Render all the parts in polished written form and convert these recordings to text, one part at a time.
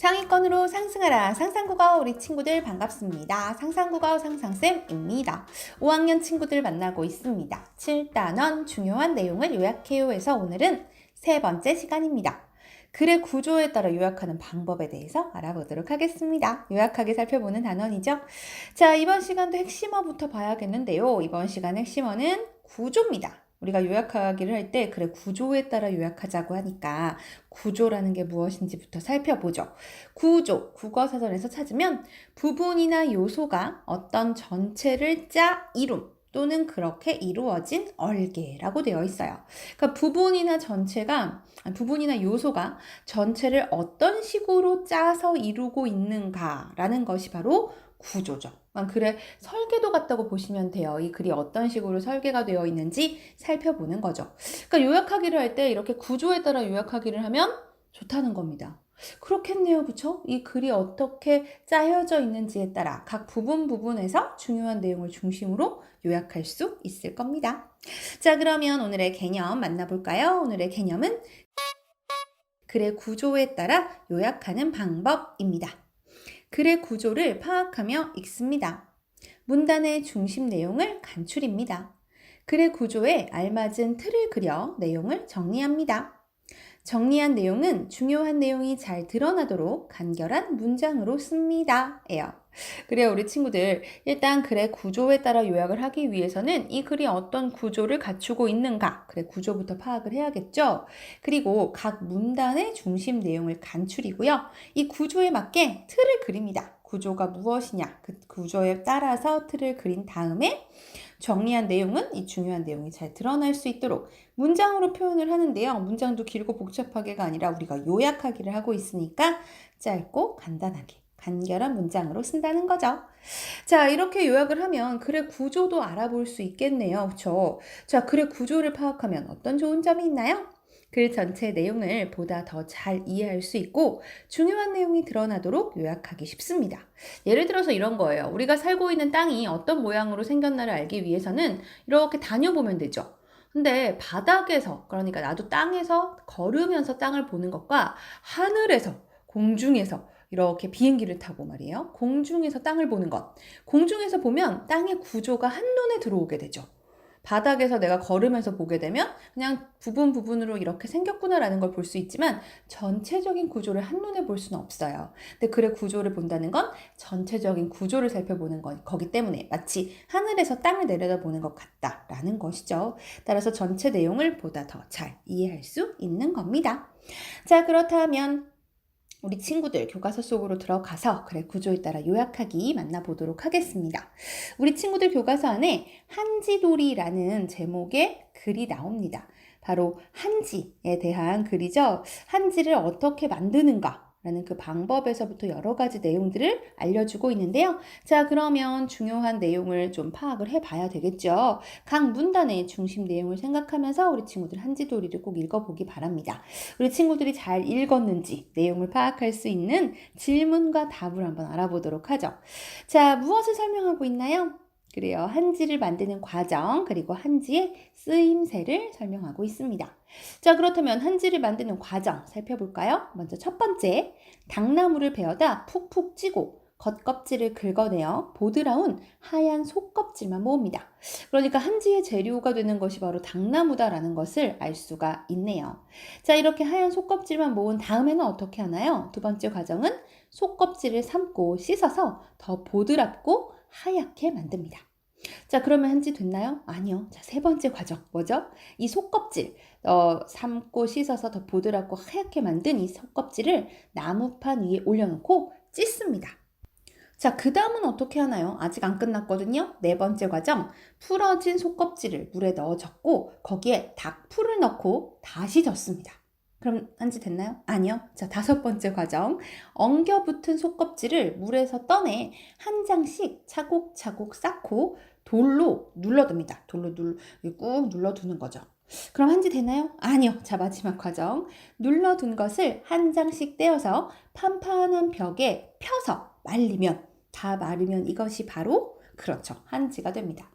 상위권으로 상승하라. 상상국어 우리 친구들 반갑습니다. 상상국어 상상쌤입니다. 5학년 친구들 만나고 있습니다. 7단원 중요한 내용을 요약해요에서 오늘은 세 번째 시간입니다. 글의 구조에 따라 요약하는 방법에 대해서 알아보도록 하겠습니다. 요약하게 살펴보는 단원이죠. 자, 이번 시간도 핵심어부터 봐야겠는데요. 이번 시간 핵심어는 구조입니다. 우리가 요약하기를 할 때 그래 구조에 따라 요약하자고 하니까 구조라는 게 무엇인지부터 살펴보죠. 구조, 국어사전에서 찾으면 부분이나 요소가 어떤 전체를 짜 이룸 또는 그렇게 이루어진 얼개라고 되어 있어요. 그러니까 부분이나 요소가 전체를 어떤 식으로 짜서 이루고 있는가라는 것이 바로 구조죠. 글의 설계도 같다고 보시면 돼요. 이 글이 어떤 식으로 설계가 되어 있는지 살펴보는 거죠. 그러니까 요약하기를 할 때 이렇게 구조에 따라 요약하기를 하면 좋다는 겁니다. 그렇겠네요. 그쵸? 이 글이 어떻게 짜여져 있는지에 따라 각 부분에서 중요한 내용을 중심으로 요약할 수 있을 겁니다. 자, 그러면 오늘의 개념 만나볼까요? 오늘의 개념은 글의 구조에 따라 요약하는 방법입니다. 글의 구조를 파악하며 읽습니다. 문단의 중심 내용을 간추립니다. 글의 구조에 알맞은 틀을 그려 내용을 정리합니다. 정리한 내용은 중요한 내용이 잘 드러나도록 간결한 문장으로 씁니다. 그래요, 우리 친구들. 일단 글의 구조에 따라 요약을 하기 위해서는 이 글이 어떤 구조를 갖추고 있는가, 글의 구조부터 파악을 해야겠죠. 그리고 각 문단의 중심 내용을 간추리고요. 이 구조에 맞게 틀을 그립니다. 구조가 무엇이냐, 그 구조에 따라서 틀을 그린 다음에 정리한 내용은 이 중요한 내용이 잘 드러날 수 있도록 문장으로 표현을 하는데요. 문장도 길고 복잡하게가 아니라 우리가 요약하기를 하고 있으니까 짧고 간단하게 간결한 문장으로 쓴다는 거죠. 자, 이렇게 요약을 하면 글의 구조도 알아볼 수 있겠네요. 그렇죠? 자, 글의 구조를 파악하면 어떤 좋은 점이 있나요? 글 전체 내용을 보다 더 잘 이해할 수 있고 중요한 내용이 드러나도록 요약하기 쉽습니다. 예를 들어서 이런 거예요. 우리가 살고 있는 땅이 어떤 모양으로 생겼나를 알기 위해서는 이렇게 다녀보면 되죠. 근데 바닥에서, 그러니까 나도 땅에서 걸으면서 땅을 보는 것과 하늘에서, 공중에서 이렇게 비행기를 타고 말이에요. 공중에서 땅을 보는 것. 공중에서 보면 땅의 구조가 한눈에 들어오게 되죠. 바닥에서 내가 걸으면서 보게 되면 그냥 부분으로 이렇게 생겼구나라는 걸 볼 수 있지만 전체적인 구조를 한눈에 볼 수는 없어요. 근데 글의 구조를 본다는 건 전체적인 구조를 살펴보는 거기 때문에 마치 하늘에서 땅을 내려다보는 것 같다라는 것이죠. 따라서 전체 내용을 보다 더 잘 이해할 수 있는 겁니다. 자, 그렇다면 우리 친구들 교과서 속으로 들어가서 글의 구조에 따라 요약하기 만나보도록 하겠습니다. 우리 친구들 교과서 안에 한지돌이라는 제목의 글이 나옵니다. 바로 한지에 대한 글이죠. 한지를 어떻게 만드는가 라는 그 방법에서부터 여러 가지 내용들을 알려주고 있는데요. 자, 그러면 중요한 내용을 좀 파악을 해봐야 되겠죠. 각 문단의 중심 내용을 생각하면서 우리 친구들 한지돌이를 꼭 읽어보기 바랍니다. 우리 친구들이 잘 읽었는지 내용을 파악할 수 있는 질문과 답을 한번 알아보도록 하죠. 자, 무엇을 설명하고 있나요? 그래요. 한지를 만드는 과정, 그리고 한지의 쓰임새를 설명하고 있습니다. 자, 그렇다면 한지를 만드는 과정 살펴볼까요? 먼저 첫 번째, 당나무를 베어다 푹푹 찌고 겉껍질을 긁어내어 보드라운 하얀 속껍질만 모읍니다. 그러니까 한지의 재료가 되는 것이 바로 당나무다라는 것을 알 수가 있네요. 자, 이렇게 하얀 속껍질만 모은 다음에는 어떻게 하나요? 두 번째 과정은 속껍질을 삶고 씻어서 더 보드랍고 하얗게 만듭니다. 자, 그러면 한지 됐나요? 아니요. 자, 세 번째 과정 뭐죠? 이 속껍질 삶고 씻어서 더 보드랍고 하얗게 만든 이 속껍질을 나무판 위에 올려놓고 찢습니다. 자, 그 다음은 어떻게 하나요? 아직 안 끝났거든요. 네 번째 과정, 풀어진 속껍질을 물에 넣어 젓고 거기에 닭풀을 넣고 다시 젓습니다. 그럼 한지 됐나요? 아니요. 자, 다섯 번째 과정, 엉겨붙은 속껍질을 물에서 떠내 한 장씩 차곡차곡 쌓고 돌로 눌러둡니다. 돌로 꾹 눌러두는 거죠. 그럼 한지 되나요? 아니요. 자, 마지막 과정, 눌러둔 것을 한 장씩 떼어서 판판한 벽에 펴서 말리면, 다 마르면 이것이 바로 그렇죠. 한지가 됩니다.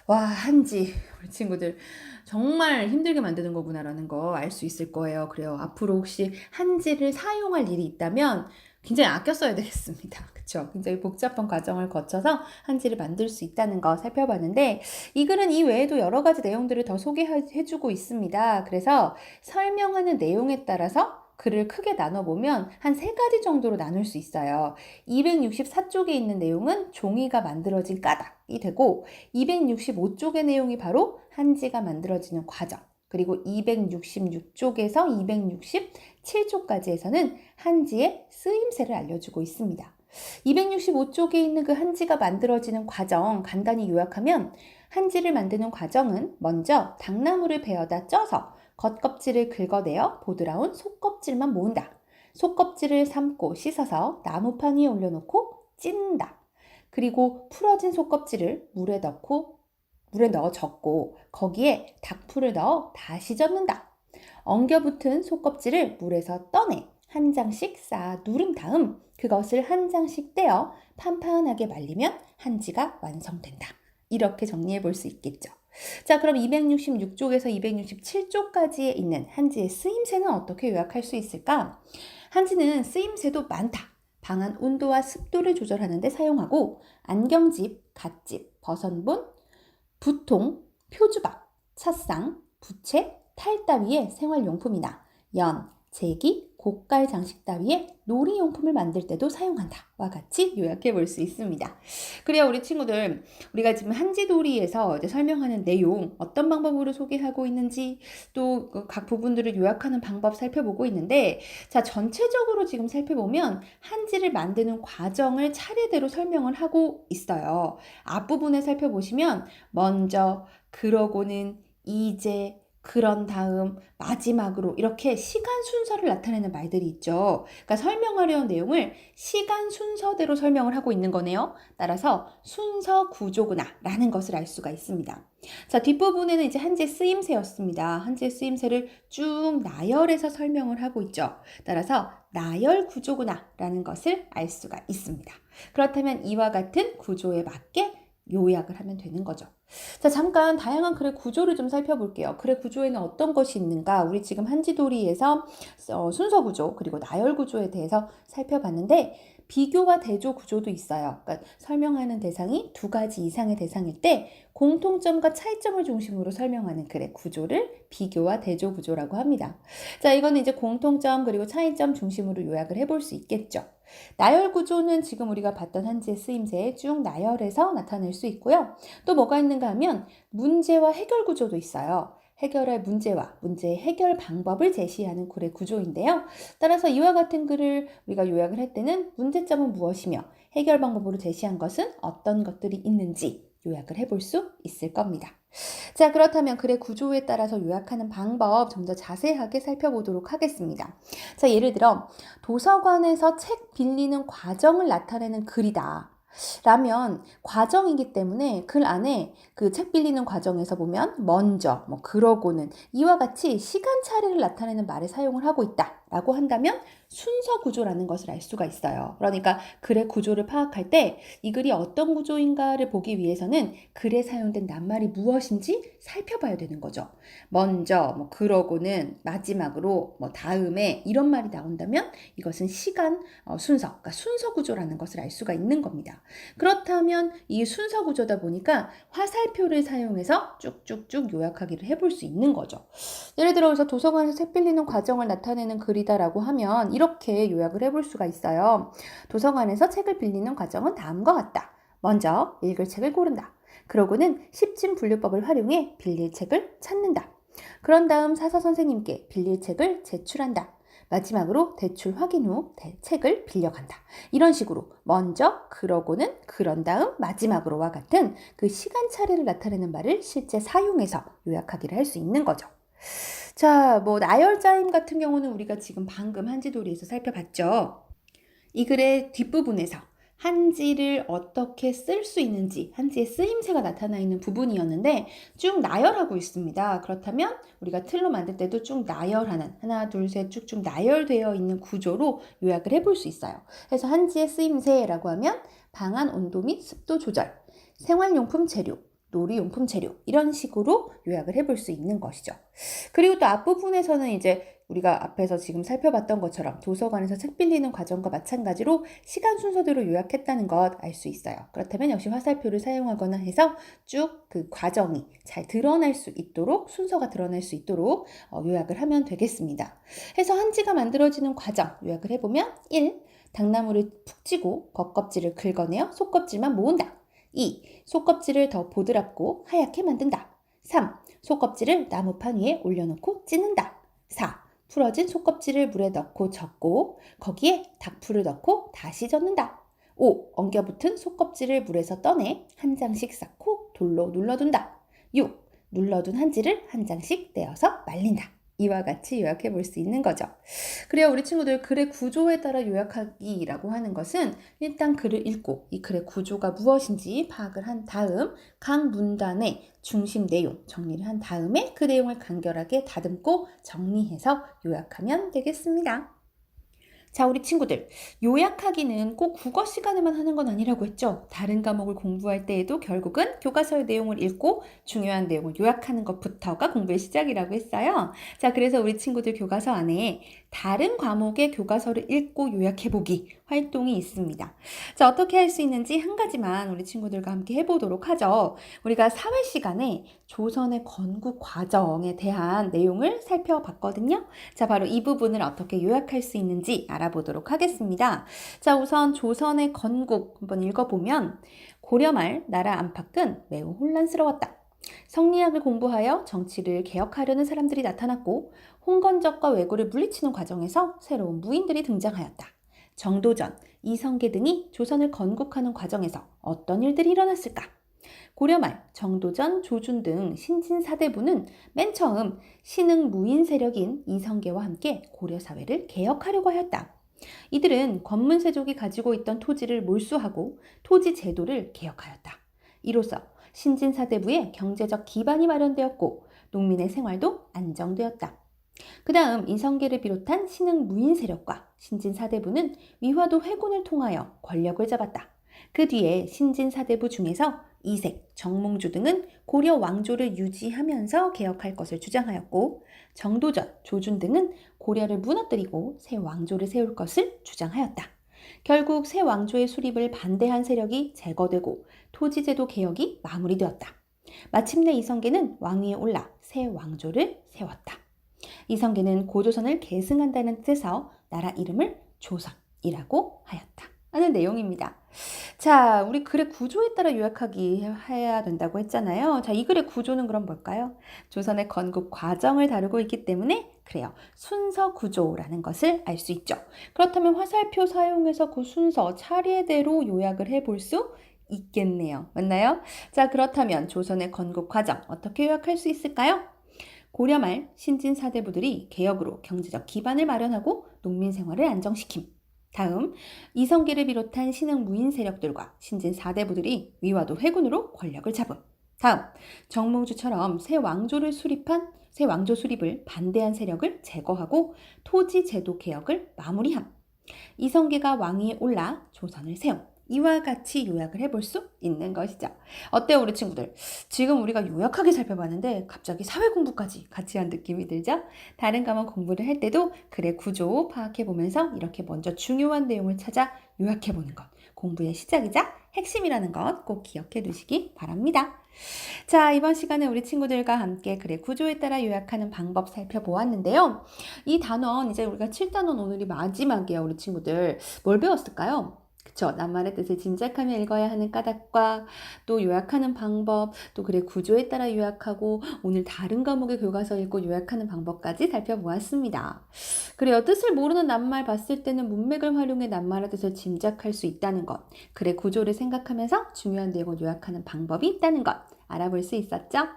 와, 한지. 우리 친구들 정말 힘들게 만드는 거구나라는 거 알 수 있을 거예요. 그래요. 앞으로 혹시 한지를 사용할 일이 있다면 굉장히 아껴 써야 되겠습니다. 그쵸? 굉장히 복잡한 과정을 거쳐서 한지를 만들 수 있다는 거 살펴봤는데, 이 글은 이 외에도 여러 가지 내용들을 더 소개해주고 있습니다. 그래서 설명하는 내용에 따라서 글을 크게 나눠보면 한 3가지 정도로 나눌 수 있어요. 264쪽에 있는 내용은 종이가 만들어진 까닭이 되고, 265쪽의 내용이 바로 한지가 만들어지는 과정, 그리고 266쪽에서 267쪽까지에서는 한지의 쓰임새를 알려주고 있습니다. 265쪽에 있는 그 한지가 만들어지는 과정 간단히 요약하면, 한지를 만드는 과정은 먼저 당나무를 베어다 쪄서 겉껍질을 긁어내어 보드라운 속껍질만 모은다. 속껍질을 삶고 씻어서 나무판 위에 올려놓고 찐다. 그리고 풀어진 속껍질을 물에 넣어 젓고 거기에 닭풀을 넣어 다시 젓는다. 엉겨붙은 속껍질을 물에서 떠내 한 장씩 쌓아 누른 다음 그것을 한 장씩 떼어 판판하게 말리면 한지가 완성된다. 이렇게 정리해 볼 수 있겠죠. 자, 그럼 266쪽에서 267쪽까지에 있는 한지의 쓰임새는 어떻게 요약할 수 있을까? 한지는 쓰임새도 많다. 방안 온도와 습도를 조절하는 데 사용하고, 안경집, 갓집, 버선본, 부통, 표주박, 찻상, 부채, 탈 따위의 생활용품이나 연, 제기, 고깔 장식 따위의 놀이용품을 만들 때도 사용한다와 같이 요약해 볼 수 있습니다. 그래야 우리 친구들, 우리가 지금 한지도리에서 이제 설명하는 내용, 어떤 방법으로 소개하고 있는지, 또 각 부분들을 요약하는 방법 살펴보고 있는데, 자, 전체적으로 지금 살펴보면 한지를 만드는 과정을 차례대로 설명을 하고 있어요. 앞부분에 살펴보시면 먼저, 그러고는, 이제, 그런 다음, 마지막으로 이렇게 시간 순서를 나타내는 말들이 있죠. 그러니까 설명하려는 내용을 시간 순서대로 설명을 하고 있는 거네요. 따라서 순서 구조구나 라는 것을 알 수가 있습니다. 자, 뒷부분에는 이제 한지의 쓰임새였습니다. 한지의 쓰임새를 쭉 나열해서 설명을 하고 있죠. 따라서 나열 구조구나 라는 것을 알 수가 있습니다. 그렇다면 이와 같은 구조에 맞게 요약을 하면 되는 거죠. 자, 잠깐 다양한 글의 구조를 좀 살펴볼게요. 글의 구조에는 어떤 것이 있는가? 우리 지금 한지도리에서 순서 구조 그리고 나열 구조에 대해서 살펴봤는데, 비교와 대조 구조도 있어요. 그러니까 설명하는 대상이 2가지 이상의 대상일 때 공통점과 차이점을 중심으로 설명하는 글의 구조를 비교와 대조 구조라고 합니다. 자, 이거는 이제 공통점 그리고 차이점 중심으로 요약을 해볼 수 있겠죠. 나열 구조는 지금 우리가 봤던 한지의 쓰임새에 쭉 나열해서 나타낼 수 있고요. 또 뭐가 있는가 하면 문제와 해결 구조도 있어요. 해결할 문제와 문제의 해결 방법을 제시하는 글의 구조인데요. 따라서 이와 같은 글을 우리가 요약을 할 때는 문제점은 무엇이며 해결 방법으로 제시한 것은 어떤 것들이 있는지 요약을 해볼 수 있을 겁니다. 자, 그렇다면 글의 구조에 따라서 요약하는 방법 좀 더 자세하게 살펴보도록 하겠습니다. 자, 예를 들어 도서관에서 책 빌리는 과정을 나타내는 글이다 라면, 과정이기 때문에 글 안에 그 책 빌리는 과정에서 보면 먼저, 그러고는, 이와 같이 시간 차례를 나타내는 말을 사용을 하고 있다 라고 한다면 순서 구조라는 것을 알 수가 있어요. 그러니까 글의 구조를 파악할 때 이 글이 어떤 구조인가를 보기 위해서는 글에 사용된 낱말이 무엇인지 살펴봐야 되는 거죠. 먼저, 그러고는, 마지막으로, 다음에 이런 말이 나온다면 이것은 시간 순서, 그러니까 순서 구조라는 것을 알 수가 있는 겁니다. 그렇다면 이 순서 구조다 보니까 화살표를 사용해서 쭉쭉쭉 요약하기를 해볼 수 있는 거죠. 예를 들어서 도서관에서 책 빌리는 과정을 나타내는 글이다라고 하면 이렇게 요약을 해볼 수가 있어요. 도서관에서 책을 빌리는 과정은 다음과 같다. 먼저 읽을 책을 고른다. 그러고는 십진분류법을 활용해 빌릴 책을 찾는다. 그런 다음 사서 선생님께 빌릴 책을 제출한다. 마지막으로 대출 확인 후 책을 빌려간다. 이런 식으로 먼저, 그러고는, 그런 다음, 마지막으로와 같은 그 시간 차례를 나타내는 말을 실제 사용해서 요약하기를 할 수 있는 거죠. 자, 나열자임 같은 경우는 우리가 지금 방금 한지도리에서 살펴봤죠. 이 글의 뒷부분에서 한지를 어떻게 쓸 수 있는지, 한지의 쓰임새가 나타나 있는 부분이었는데 쭉 나열하고 있습니다. 그렇다면 우리가 틀로 만들 때도 쭉 나열하는, 하나, 둘, 셋 쭉쭉 나열되어 있는 구조로 요약을 해볼 수 있어요. 그래서 한지의 쓰임새라고 하면 방안 온도 및 습도 조절, 생활용품 재료, 놀이용품 재료 이런 식으로 요약을 해볼 수 있는 것이죠. 그리고 또 앞부분에서는 이제 우리가 앞에서 지금 살펴봤던 것처럼 도서관에서 책 빌리는 과정과 마찬가지로 시간 순서대로 요약했다는 것 알 수 있어요. 그렇다면 역시 화살표를 사용하거나 해서 쭉 그 과정이 잘 드러날 수 있도록 순서가 드러날 수 있도록 요약을 하면 되겠습니다. 해서 한지가 만들어지는 과정 요약을 해보면 1. 당나무를 푹 찌고 겉껍질을 긁어내어 속껍질만 모은다. 2. 속껍질을 더 보드랍고 하얗게 만든다. 3. 속껍질을 나무판 위에 올려놓고 찢는다. 4. 풀어진 속껍질을 물에 넣고 젓고 거기에 닭풀을 넣고 다시 젓는다. 5. 엉겨붙은 속껍질을 물에서 떠내 한 장씩 쌓고 돌로 눌러둔다. 6. 눌러둔 한지를 한 장씩 떼어서 말린다. 이와 같이 요약해 볼 수 있는 거죠. 그래야 우리 친구들 글의 구조에 따라 요약하기라고 하는 것은 일단 글을 읽고 이 글의 구조가 무엇인지 파악을 한 다음 각 문단의 중심 내용 정리를 한 다음에 그 내용을 간결하게 다듬고 정리해서 요약하면 되겠습니다. 자, 우리 친구들, 요약하기는 꼭 국어 시간에만 하는 건 아니라고 했죠. 다른 과목을 공부할 때에도 결국은 교과서의 내용을 읽고 중요한 내용을 요약하는 것부터가 공부의 시작이라고 했어요. 자, 그래서 우리 친구들 교과서 안에 다른 과목의 교과서를 읽고 요약해보기 활동이 있습니다. 자, 어떻게 할 수 있는지 한 가지만 우리 친구들과 함께 해보도록 하죠. 우리가 사회 시간에 조선의 건국 과정에 대한 내용을 살펴봤거든요. 자, 바로 이 부분을 어떻게 요약할 수 있는지 알아보도록 하겠습니다. 자, 우선 조선의 건국 한번 읽어보면 고려 말 나라 안팎은 매우 혼란스러웠다. 성리학을 공부하여 정치를 개혁하려는 사람들이 나타났고 홍건적과 왜구를 물리치는 과정에서 새로운 무인들이 등장하였다. 정도전, 이성계 등이 조선을 건국하는 과정에서 어떤 일들이 일어났을까? 고려 말 정도전, 조준 등 신진 사대부는 맨 처음 신흥 무인 세력인 이성계와 함께 고려 사회를 개혁하려고 하였다. 이들은 권문세족이 가지고 있던 토지를 몰수하고 토지 제도를 개혁하였다. 이로써 신진 사대부의 경제적 기반이 마련되었고 농민의 생활도 안정되었다. 그 다음 이성계를 비롯한 신흥 무인 세력과 신진 사대부는 위화도 회군을 통하여 권력을 잡았다. 그 뒤에 신진 사대부 중에서 이색, 정몽주 등은 고려 왕조를 유지하면서 개혁할 것을 주장하였고 정도전, 조준 등은 고려를 무너뜨리고 새 왕조를 세울 것을 주장하였다. 결국 새 왕조의 수립을 반대한 세력이 제거되고 토지제도 개혁이 마무리되었다. 마침내 이성계는 왕위에 올라 새 왕조를 세웠다. 이성계는 고조선을 계승한다는 뜻에서 나라 이름을 조선이라고 하였다 하는 내용입니다. 자, 우리 글의 구조에 따라 요약하기 해야 된다고 했잖아요. 자, 이 글의 구조는 그럼 뭘까요? 조선의 건국 과정을 다루고 있기 때문에 그래요. 순서 구조라는 것을 알 수 있죠. 그렇다면 화살표 사용해서 그 순서 차례대로 요약을 해볼 수 있겠네요. 맞나요? 자, 그렇다면 조선의 건국 과정 어떻게 요약할 수 있을까요? 고려 말 신진 사대부들이 개혁으로 경제적 기반을 마련하고 농민 생활을 안정시킴. 다음, 이성계를 비롯한 신흥 무인 세력들과 신진 사대부들이 위화도 회군으로 권력을 잡음. 다음, 정몽주처럼 새 왕조 수립을 반대한 세력을 제거하고 토지 제도 개혁을 마무리함. 이성계가 왕위에 올라 조선을 세움. 이와 같이 요약을 해볼 수 있는 것이죠. 어때요, 우리 친구들? 지금 우리가 요약하게 살펴봤는데 갑자기 사회 공부까지 같이 한 느낌이 들죠? 다른 과목 공부를 할 때도 글의 구조 파악해보면서 이렇게 먼저 중요한 내용을 찾아 요약해보는 것. 공부의 시작이자 핵심이라는 것 꼭 기억해 두시기 바랍니다. 자, 이번 시간에 우리 친구들과 함께 글의 구조에 따라 요약하는 방법 살펴보았는데요. 이 단원, 이제 우리가 7단원 오늘이 마지막이에요, 우리 친구들. 뭘 배웠을까요? 그쵸. 낱말의 뜻을 짐작하며 읽어야 하는 까닭과 또 요약하는 방법, 또 글의 구조에 따라 요약하고 오늘 다른 과목의 교과서 읽고 요약하는 방법까지 살펴보았습니다. 그래요. 뜻을 모르는 낱말 봤을 때는 문맥을 활용해 낱말의 뜻을 짐작할 수 있다는 것, 글의 구조를 생각하면서 중요한 내용을 요약하는 방법이 있다는 것 알아볼 수 있었죠?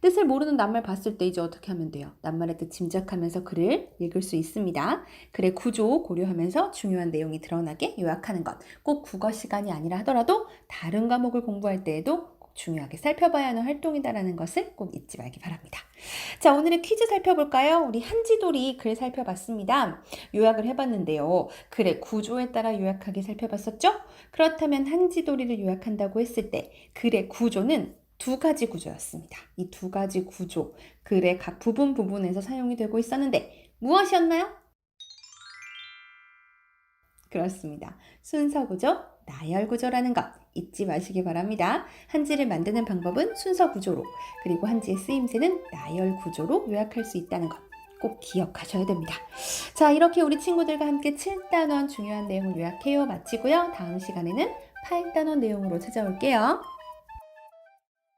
뜻을 모르는 낱말 봤을 때 이제 어떻게 하면 돼요? 낱말의 뜻 짐작하면서 글을 읽을 수 있습니다. 글의 구조 고려하면서 중요한 내용이 드러나게 요약하는 것. 꼭 국어 시간이 아니라 하더라도 다른 과목을 공부할 때에도 꼭 중요하게 살펴봐야 하는 활동이다라는 것을 꼭 잊지 말기 바랍니다. 자, 오늘의 퀴즈 살펴볼까요? 우리 한지돌이 글 살펴봤습니다. 요약을 해봤는데요. 글의 구조에 따라 요약하게 살펴봤었죠? 그렇다면 한지돌이를 요약한다고 했을 때 글의 구조는 두 가지 구조였습니다. 이 두 가지 구조, 글의 각 부분에서 사용이 되고 있었는데 무엇이었나요? 그렇습니다. 순서 구조, 나열 구조라는 것 잊지 마시기 바랍니다. 한지를 만드는 방법은 순서 구조로, 그리고 한지의 쓰임새는 나열 구조로 요약할 수 있다는 것 꼭 기억하셔야 됩니다. 자, 이렇게 우리 친구들과 함께 7단원 중요한 내용을 요약해요. 마치고요. 다음 시간에는 8단원 내용으로 찾아올게요.